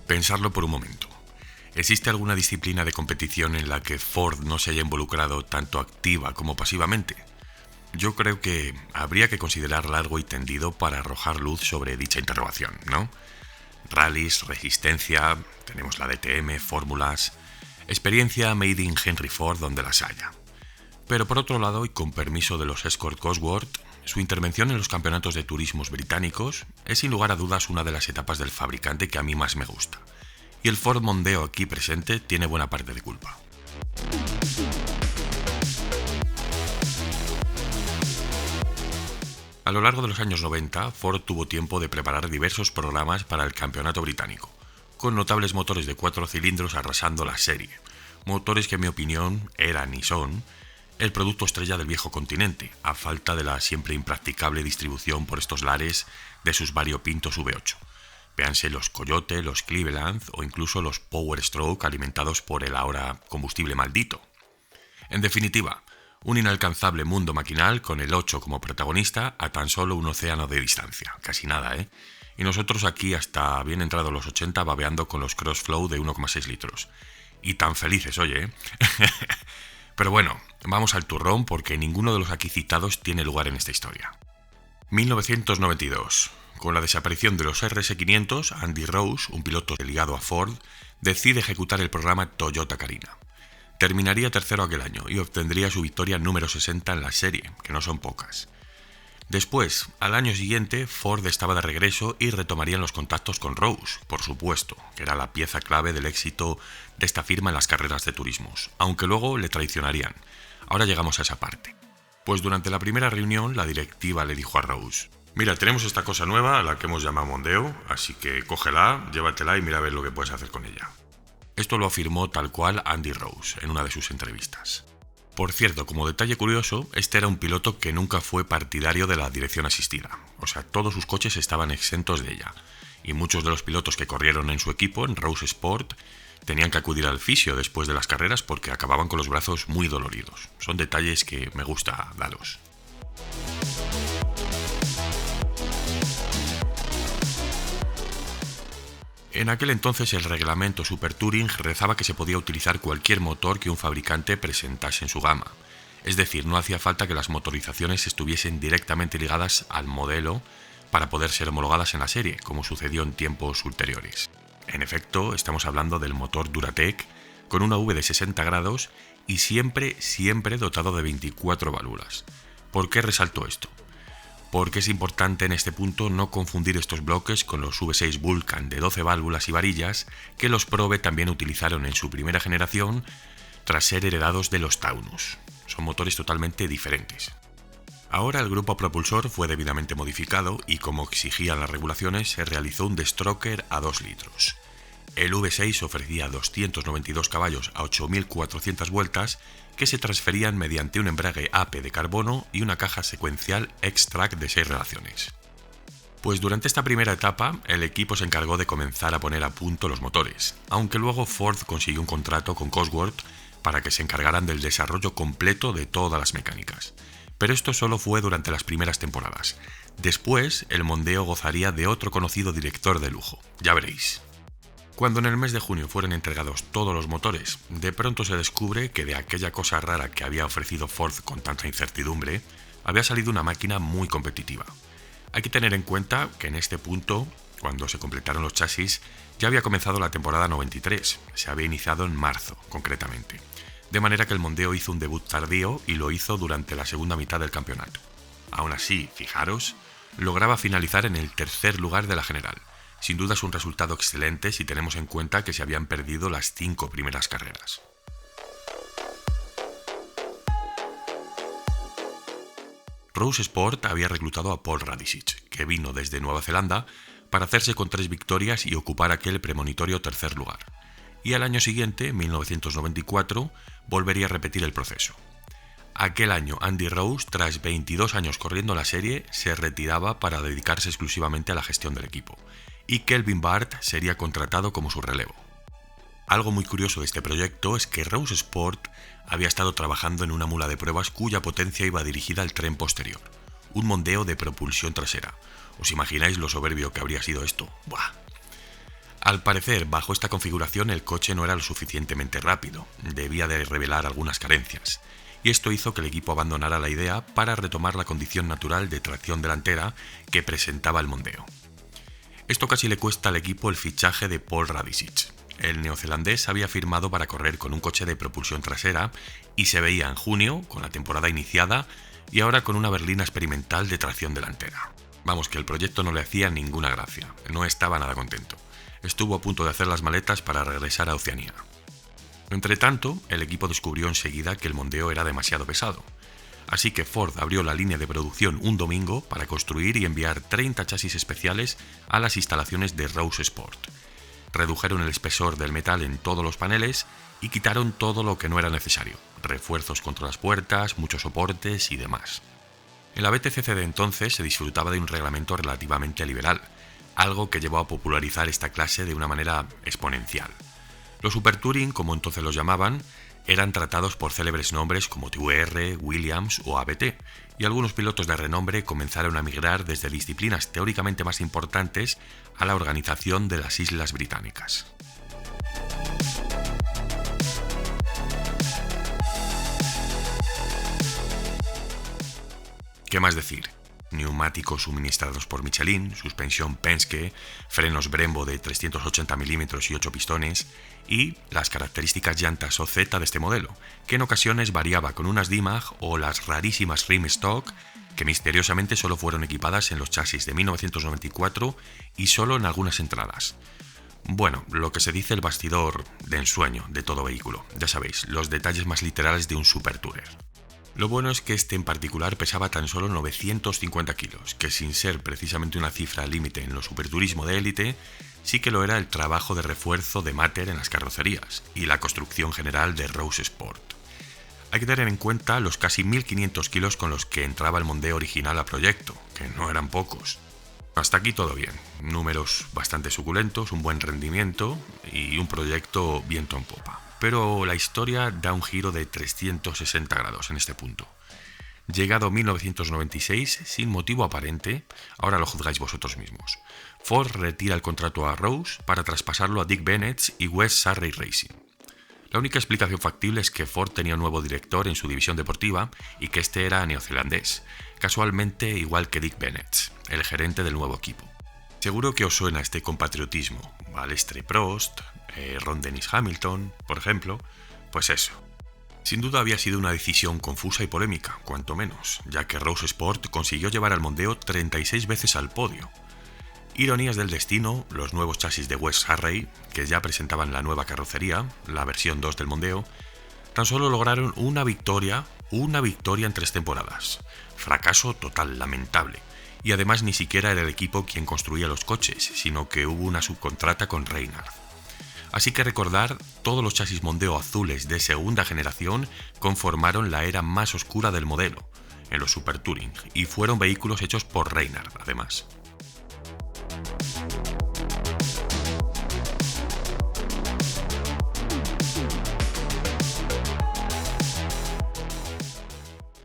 Pensarlo por un momento. ¿Existe alguna disciplina de competición en la que Ford no se haya involucrado tanto activa como pasivamente? Yo creo que habría que considerar largo y tendido para arrojar luz sobre dicha interrogación, ¿no? Rallys, resistencia, tenemos la DTM, fórmulas, experiencia made in Henry Ford donde las haya. Pero por otro lado, y con permiso de los Escort Cosworth, su intervención en los campeonatos de turismos británicos es sin lugar a dudas una de las etapas del fabricante que a mí más me gusta. Y el Ford Mondeo aquí presente tiene buena parte de culpa. A lo largo de los años 90, Ford tuvo tiempo de preparar diversos programas para el campeonato británico, con notables motores de 4 cilindros arrasando la serie, motores que en mi opinión eran y son el producto estrella del viejo continente, a falta de la siempre impracticable distribución por estos lares de sus variopintos V8. Véanse los Coyote, los Cleveland o incluso los Power Stroke alimentados por el ahora combustible maldito. En definitiva, un inalcanzable mundo maquinal con el 8 como protagonista a tan solo un océano de distancia. Casi nada, ¿eh? Y nosotros aquí hasta bien entrados los 80 babeando con los Crossflow de 1,6 litros. Y tan felices, oye, ¿eh? Pero bueno, vamos al turrón porque ninguno de los aquí citados tiene lugar en esta historia. 1992. Con la desaparición de los RS500, Andy Rose, un piloto ligado a Ford, decide ejecutar el programa Toyota Carina. Terminaría tercero aquel año y obtendría su victoria número 60 en la serie, que no son pocas. Después, al año siguiente, Ford estaba de regreso y retomarían los contactos con Rose, por supuesto, que era la pieza clave del éxito de esta firma en las carreras de turismos, aunque luego le traicionarían. Ahora llegamos a esa parte. Pues durante la primera reunión, la directiva le dijo a Rose: mira, tenemos esta cosa nueva a la que hemos llamado Mondeo, así que cógela, llévatela y mira a ver lo que puedes hacer con ella. Esto lo afirmó tal cual Andy Rose en una de sus entrevistas. Por cierto, como detalle curioso, este era un piloto que nunca fue partidario de la dirección asistida, o sea, todos sus coches estaban exentos de ella, y muchos de los pilotos que corrieron en su equipo, en Rose Sport, tenían que acudir al fisio después de las carreras porque acababan con los brazos muy doloridos. Son detalles que me gusta daros. En aquel entonces el reglamento Super Touring rezaba que se podía utilizar cualquier motor que un fabricante presentase en su gama. Es decir, no hacía falta que las motorizaciones estuviesen directamente ligadas al modelo para poder ser homologadas en la serie, como sucedió en tiempos ulteriores. En efecto, estamos hablando del motor Duratec con una V de 60 grados y siempre dotado de 24 válvulas. ¿Por qué resalto esto? Porque es importante en este punto no confundir estos bloques con los V6 Vulcan de 12 válvulas y varillas que los Probe también utilizaron en su primera generación tras ser heredados de los Taunus. Son motores totalmente diferentes. Ahora el grupo propulsor fue debidamente modificado y, como exigían las regulaciones, se realizó un destroker a 2 litros. El V6 ofrecía 292 caballos a 8.400 vueltas que se transferían mediante un embrague AP de carbono y una caja secuencial X-Track de 6 relaciones. Pues durante esta primera etapa, el equipo se encargó de comenzar a poner a punto los motores, aunque luego Ford consiguió un contrato con Cosworth para que se encargaran del desarrollo completo de todas las mecánicas. Pero esto solo fue durante las primeras temporadas. Después, el Mondeo gozaría de otro conocido director de lujo, ya veréis. Cuando en el mes de junio fueron entregados todos los motores, de pronto se descubre que de aquella cosa rara que había ofrecido Ford con tanta incertidumbre, había salido una máquina muy competitiva. Hay que tener en cuenta que en este punto, cuando se completaron los chasis, ya había comenzado la temporada 93, se había iniciado en marzo, concretamente. De manera que el Mondeo hizo un debut tardío y lo hizo durante la segunda mitad del campeonato. Aún así, fijaros, lograba finalizar en el tercer lugar de la general. Sin duda es un resultado excelente si tenemos en cuenta que se habían perdido las 5 primeras carreras. Rose Sport había reclutado a Paul Radisich, que vino desde Nueva Zelanda para hacerse con 3 victorias y ocupar aquel premonitorio tercer lugar. Y al año siguiente, 1994, volvería a repetir el proceso. Aquel año Andy Rose, tras 22 años corriendo la serie, se retiraba para dedicarse exclusivamente a la gestión del equipo, y Kelvin Bart sería contratado como su relevo. Algo muy curioso de este proyecto es que Rose Sport había estado trabajando en una mula de pruebas cuya potencia iba dirigida al tren posterior, un Mondeo de propulsión trasera. ¿Os imagináis lo soberbio que habría sido esto? ¡Buah! Al parecer, bajo esta configuración el coche no era lo suficientemente rápido, debía de revelar algunas carencias, y esto hizo que el equipo abandonara la idea para retomar la condición natural de tracción delantera que presentaba el Mondeo. Esto casi le cuesta al equipo el fichaje de Paul Radicic. El neozelandés había firmado para correr con un coche de propulsión trasera y se veía en junio, con la temporada iniciada, y ahora con una berlina experimental de tracción delantera. Vamos, que el proyecto no le hacía ninguna gracia, no estaba nada contento. Estuvo a punto de hacer las maletas para regresar a Oceanía. Entre tanto, el equipo descubrió enseguida que el Mondeo era demasiado pesado. Así que Ford abrió la línea de producción un domingo para construir y enviar 30 chasis especiales a las instalaciones de Rose Sport. Redujeron el espesor del metal en todos los paneles y quitaron todo lo que no era necesario, refuerzos contra las puertas, muchos soportes y demás. En la BTCC de entonces se disfrutaba de un reglamento relativamente liberal, algo que llevó a popularizar esta clase de una manera exponencial. Los Super Touring, como entonces los llamaban, eran tratados por célebres nombres como TUR, Williams o ABT, y algunos pilotos de renombre comenzaron a migrar desde disciplinas teóricamente más importantes a la organización de las Islas Británicas. ¿Qué más decir? Neumáticos suministrados por Michelin, suspensión Penske, frenos Brembo de 380 mm y 8 pistones, y las características llantas OZ de este modelo, que en ocasiones variaba con unas Dimag o las rarísimas Rim Stock, que misteriosamente solo fueron equipadas en los chasis de 1994 y solo en algunas entradas. Bueno, lo que se dice el bastidor de ensueño de todo vehículo, ya sabéis, los detalles más literales de un Super Tourer. Lo bueno es que este en particular pesaba tan solo 950 kilos, que sin ser precisamente una cifra límite en los superturismo de élite, sí que lo era el trabajo de refuerzo de Mater en las carrocerías y la construcción general de Rose Sport. Hay que tener en cuenta los casi 1500 kilos con los que entraba el Mondeo original a proyecto, que no eran pocos. Hasta aquí todo bien, números bastante suculentos, un buen rendimiento y un proyecto viento en popa. Pero la historia da un giro de 360 grados en este punto. Llegado 1996, sin motivo aparente, ahora lo juzgáis vosotros mismos, Ford retira el contrato a Rose para traspasarlo a Dick Bennett y West Surrey Racing. La única explicación factible es que Ford tenía un nuevo director en su división deportiva y que este era neozelandés, casualmente igual que Dick Bennett, el gerente del nuevo equipo. Seguro que os suena este compatriotismo, Balestre Prost, Ron Dennis Hamilton, por ejemplo, pues eso. Sin duda había sido una decisión confusa y polémica, cuanto menos, ya que Rose Sport consiguió llevar al Mondeo 36 veces al podio. Ironías del destino, los nuevos chasis de West Surrey, que ya presentaban la nueva carrocería, la versión 2 del Mondeo, tan solo lograron una victoria en 3 temporadas. Fracaso total, lamentable. Y además ni siquiera era el equipo quien construía los coches, sino que hubo una subcontrata con Reynard. Así que recordar, todos los chasis Mondeo azules de segunda generación conformaron la era más oscura del modelo, en los Super Touring, y fueron vehículos hechos por Reynard, además.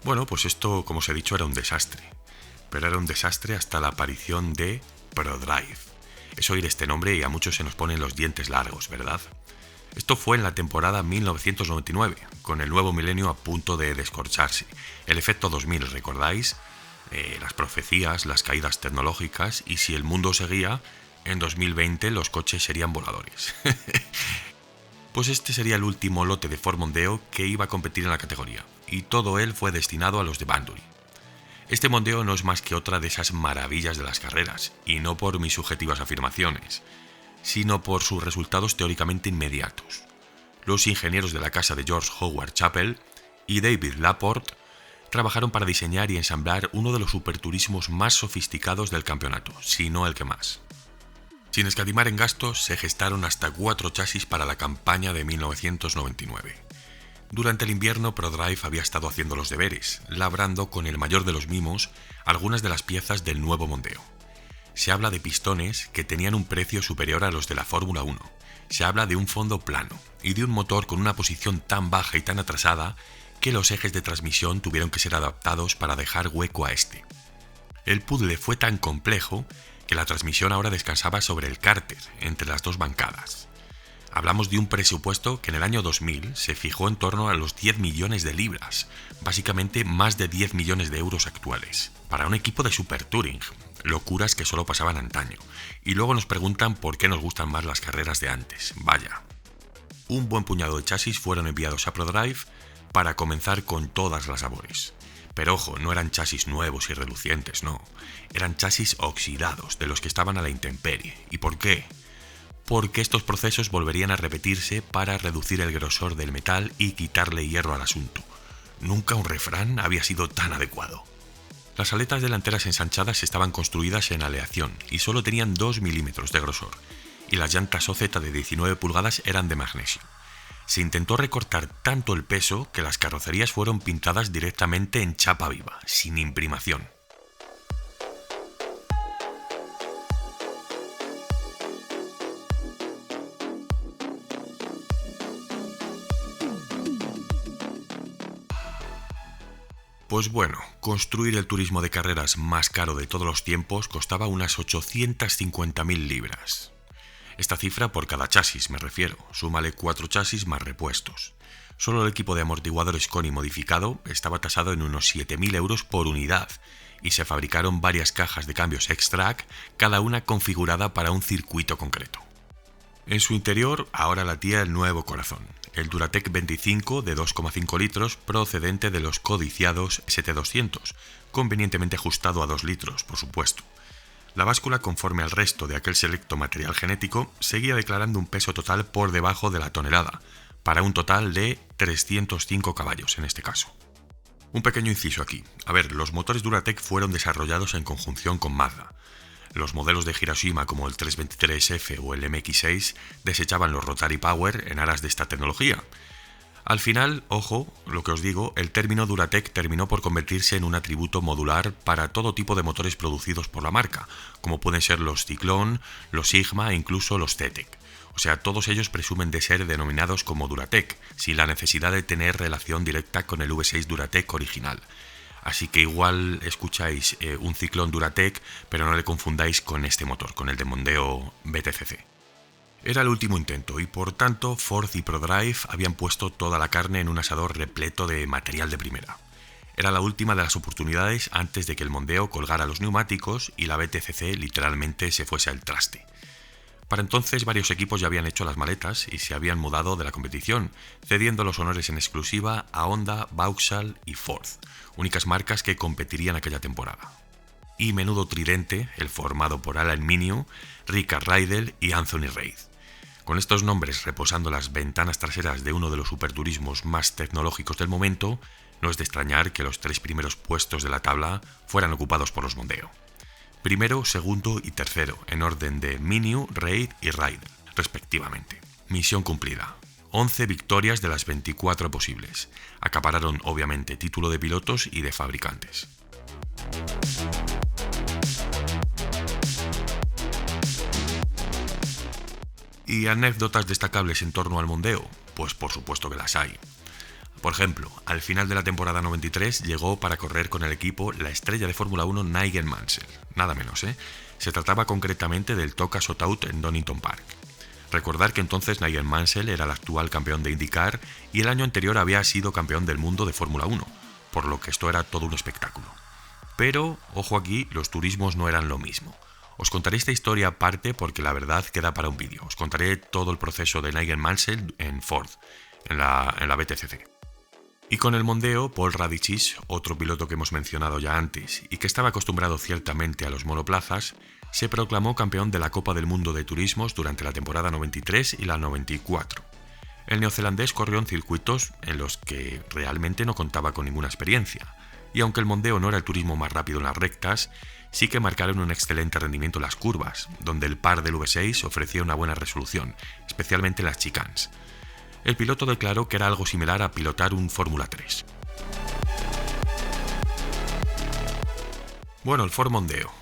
Bueno, pues esto, como os he dicho, era un desastre. Pero era un desastre hasta la aparición de ProDrive. Es oír este nombre y a muchos se nos ponen los dientes largos, ¿verdad? Esto fue en la temporada 1999, con el nuevo milenio a punto de descorcharse. El efecto 2000, ¿recordáis? Las profecías, las caídas tecnológicas, y si el mundo seguía, en 2020 los coches serían voladores. Pues este sería el último lote de Ford Mondeo que iba a competir en la categoría, y todo él fue destinado a los de Banbury. Este Mondeo no es más que otra de esas maravillas de las carreras, y no por mis subjetivas afirmaciones, sino por sus resultados teóricamente inmediatos. Los ingenieros de la casa de George Howard Chappell y David Laporte trabajaron para diseñar y ensamblar uno de los superturismos más sofisticados del campeonato, si no el que más. Sin escatimar en gastos, se gestaron hasta 4 chasis para la campaña de 1999. Durante el invierno, ProDrive había estado haciendo los deberes, labrando con el mayor de los mimos algunas de las piezas del nuevo Mondeo. Se habla de pistones que tenían un precio superior a los de la Fórmula 1. Se habla de un fondo plano y de un motor con una posición tan baja y tan atrasada que los ejes de transmisión tuvieron que ser adaptados para dejar hueco a este. El puzzle fue tan complejo que la transmisión ahora descansaba sobre el cárter, entre las dos bancadas. Hablamos de un presupuesto que en el año 2000 se fijó en torno a los 10 millones de libras, básicamente más de 10 millones de euros actuales, para un equipo de Super Touring, locuras que solo pasaban antaño. Y luego nos preguntan por qué nos gustan más las carreras de antes. Vaya. Un buen puñado de chasis fueron enviados a ProDrive para comenzar con todas las labores. Pero ojo, no eran chasis nuevos y relucientes, no. Eran chasis oxidados, de los que estaban a la intemperie. ¿Y por qué? Porque estos procesos volverían a repetirse para reducir el grosor del metal y quitarle hierro al asunto. Nunca un refrán había sido tan adecuado. Las aletas delanteras ensanchadas estaban construidas en aleación y solo tenían 2 milímetros de grosor, y las llantas OZ de 19 pulgadas eran de magnesio. Se intentó recortar tanto el peso que las carrocerías fueron pintadas directamente en chapa viva, sin imprimación. Pues bueno, construir el turismo de carreras más caro de todos los tiempos costaba unas 850.000 libras. Esta cifra por cada chasis, me refiero, súmale 4 chasis más repuestos. Solo el equipo de amortiguadores Koni modificado estaba tasado en unos 7.000 euros por unidad, y se fabricaron varias cajas de cambios X-Track, cada una configurada para un circuito concreto. En su interior ahora latía el nuevo corazón, el Duratec 25 de 2,5 litros procedente de los codiciados ST200, convenientemente ajustado a 2 litros, por supuesto. La báscula, conforme al resto de aquel selecto material genético, seguía declarando un peso total por debajo de la tonelada, para un total de 305 caballos en este caso. Un pequeño inciso aquí. A ver, los motores Duratec fueron desarrollados en conjunción con Mazda. Los modelos de Hiroshima como el 323F o el MX6 desechaban los Rotary Power en aras de esta tecnología. Al final, ojo, lo que os digo, el término Duratec terminó por convertirse en un atributo modular para todo tipo de motores producidos por la marca, como pueden ser los Cyclone, los Sigma e incluso los Zetec. O sea, todos ellos presumen de ser denominados como Duratec, sin la necesidad de tener relación directa con el V6 Duratec original. Así que igual escucháis un Cyclone Duratec, pero no le confundáis con este motor, con el de Mondeo BTCC. Era el último intento y por tanto Ford y ProDrive habían puesto toda la carne en un asador repleto de material de primera. Era la última de las oportunidades antes de que el Mondeo colgara los neumáticos y la BTCC literalmente se fuese al traste. Para entonces varios equipos ya habían hecho las maletas y se habían mudado de la competición, cediendo los honores en exclusiva a Honda, Vauxhall y Ford, únicas marcas que competirían aquella temporada. Y menudo tridente, el formado por Alan Miniu, Richard Riedel y Anthony Reid. Con estos nombres reposando las ventanas traseras de uno de los superturismos más tecnológicos del momento, no es de extrañar que los 3 primeros puestos de la tabla fueran ocupados por los Mondeo. Primero, segundo y tercero, en orden de Miniu, Reid y Riedel, respectivamente. Misión cumplida. 11 victorias de las 24 posibles. Acapararon obviamente título de pilotos y de fabricantes. ¿Y anécdotas destacables en torno al Mondeo? Pues por supuesto que las hay. Por ejemplo, al final de la temporada 93 llegó para correr con el equipo la estrella de Fórmula 1 Nigel Mansell, nada menos, ¿eh? Se trataba concretamente del Toca Shootout en Donington Park. Recordar que entonces Nigel Mansell era el actual campeón de IndyCar y el año anterior había sido campeón del mundo de Fórmula 1, por lo que esto era todo un espectáculo. Pero, ojo aquí, los turismos no eran lo mismo. Os contaré esta historia aparte porque la verdad queda para un vídeo. Os contaré todo el proceso de Nigel Mansell en Ford, en la BTCC. Y con el Mondeo, Paul Radicis, otro piloto que hemos mencionado ya antes y que estaba acostumbrado ciertamente a los monoplazas, se proclamó campeón de la Copa del Mundo de Turismos durante la temporada 93 y la 94. El neozelandés corrió en circuitos en los que realmente no contaba con ninguna experiencia, y aunque el Mondeo no era el turismo más rápido en las rectas, sí que marcaron un excelente rendimiento en las curvas, donde el par del V6 ofrecía una buena resolución, especialmente en las chicanes. El piloto declaró que era algo similar a pilotar un Fórmula 3. Bueno, el Ford Mondeo.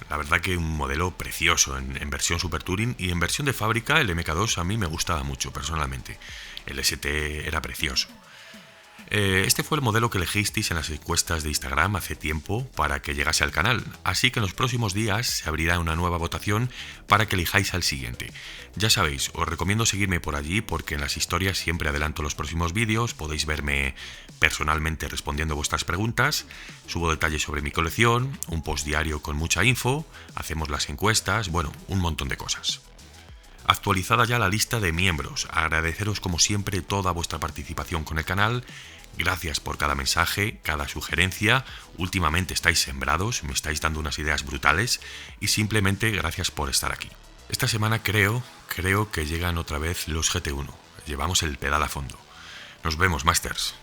La verdad que un modelo precioso en versión Super Touring y en versión de fábrica el MK2 a mí me gustaba mucho personalmente. El ST era precioso. Este fue el modelo que elegisteis en las encuestas de Instagram hace tiempo para que llegase al canal, así que en los próximos días se abrirá una nueva votación para que elijáis al siguiente. Ya sabéis, os recomiendo seguirme por allí porque en las historias siempre adelanto los próximos vídeos, podéis verme personalmente respondiendo vuestras preguntas, subo detalles sobre mi colección, un post diario con mucha info, hacemos las encuestas, bueno, un montón de cosas. Actualizada ya la lista de miembros, agradeceros como siempre toda vuestra participación con el canal. Gracias por cada mensaje, cada sugerencia. Últimamente estáis sembrados, me estáis dando unas ideas brutales y simplemente gracias por estar aquí. Esta semana creo que llegan otra vez los GT1. Llevamos el pedal a fondo. Nos vemos, Masters.